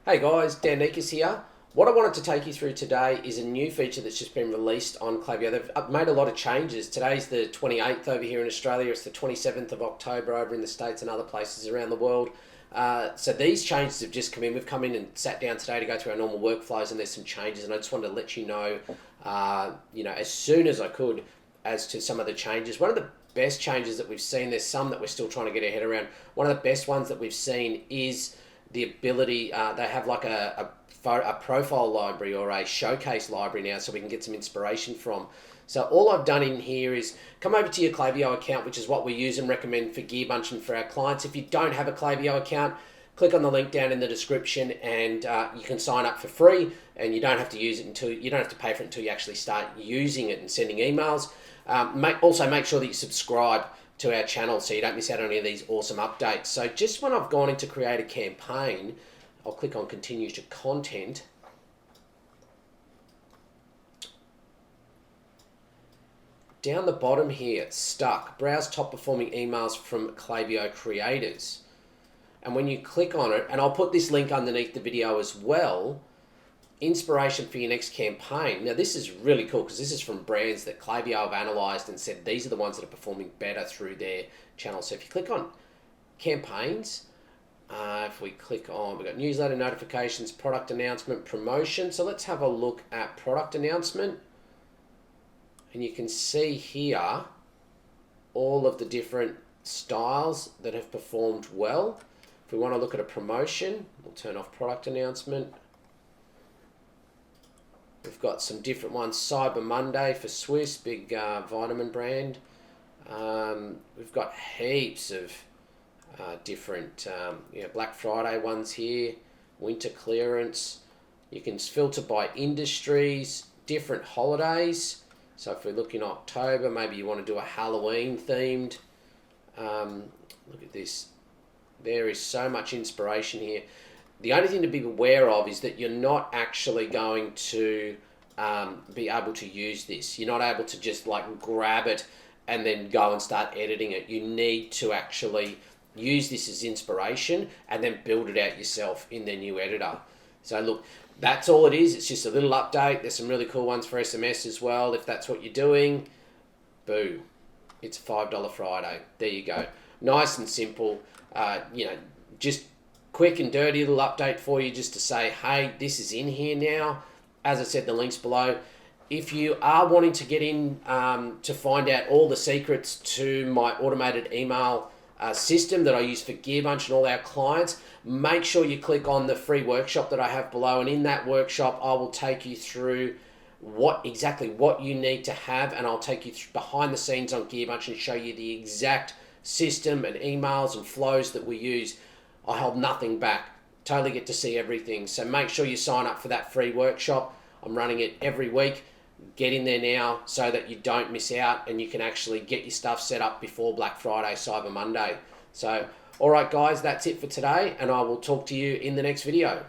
Hey guys, Dan Nikas here. What I wanted to take you through today is a new feature that's just been released on Klaviyo. They've made a lot of changes. Today's the 28th over here in Australia. It's the 27th of October over in the States and other places around the world. So these changes have just come in. We've come in and sat down today to go through our normal workflows, and there's some changes, and I just wanted to let you know, as soon as I could as to some of the changes. One of the best changes that we've seen, there's some that we're still trying to get our head around. One of the best ones that we've seen is the ability, they have like a profile library or a showcase library now, so we can get some inspiration from. So all I've done in here is come over to your Klaviyo account, which is what we use and recommend for Gearbunch and for our clients. If you don't have a Klaviyo account, click on the link down in the description and you can sign up for free, and you don't have to use it until, you don't have to pay for it until you actually start using it and sending emails. Also make sure that you subscribe to our channel so you don't miss out on any of these awesome updates. So just when I've gone in to create a campaign, I'll click on continue to content. Down the bottom here, it's stuck. Browse top performing emails from Klaviyo creators. And when you click on it, and I'll put this link underneath the video as well, inspiration for your next campaign. Now this is really cool because this is from brands that Klaviyo have analyzed and said these are the ones that are performing better through their channel. So if you click on campaigns, if we click on, we've got newsletter, notifications, product announcement, promotion. So let's have a look at product announcement. And you can see here all of the different styles that have performed well. If we want to look at a promotion, we'll turn off product announcement. We've got some different ones. Cyber Monday for Swiss, big vitamin brand. We've got heaps of different Black Friday ones here. Winter clearance. You can filter by industries, different holidays. So if we look in October, maybe you want to do a Halloween themed. Look at this. There is so much inspiration here. The only thing to be aware of is that you're not actually going to be able to use this. You're not able to just like grab it and then go and start editing it. You need to actually use this as inspiration and then build it out yourself in their new editor. So look, that's all it is. It's just a little update. There's some really cool ones for SMS as well, if that's what you're doing. Boo. It's a $5 Friday. There you go. Nice and simple. Just quick and dirty little update for you just to say, hey, this is in here now. As I said, the link's below. If you are wanting to get in to find out all the secrets to my automated email system that I use for Gearbunch and all our clients, make sure you click on the free workshop that I have below. And in that workshop, I will take you through exactly what you need to have, and I'll take you behind the scenes on Gearbunch and show you the exact system and emails and flows that we use. I hold nothing back. Totally get to see everything. So make sure you sign up for that free workshop. I'm running it every week. Get in there now so that you don't miss out and you can actually get your stuff set up before Black Friday, Cyber Monday. So, all right, guys, that's it for today, and I will talk to you in the next video.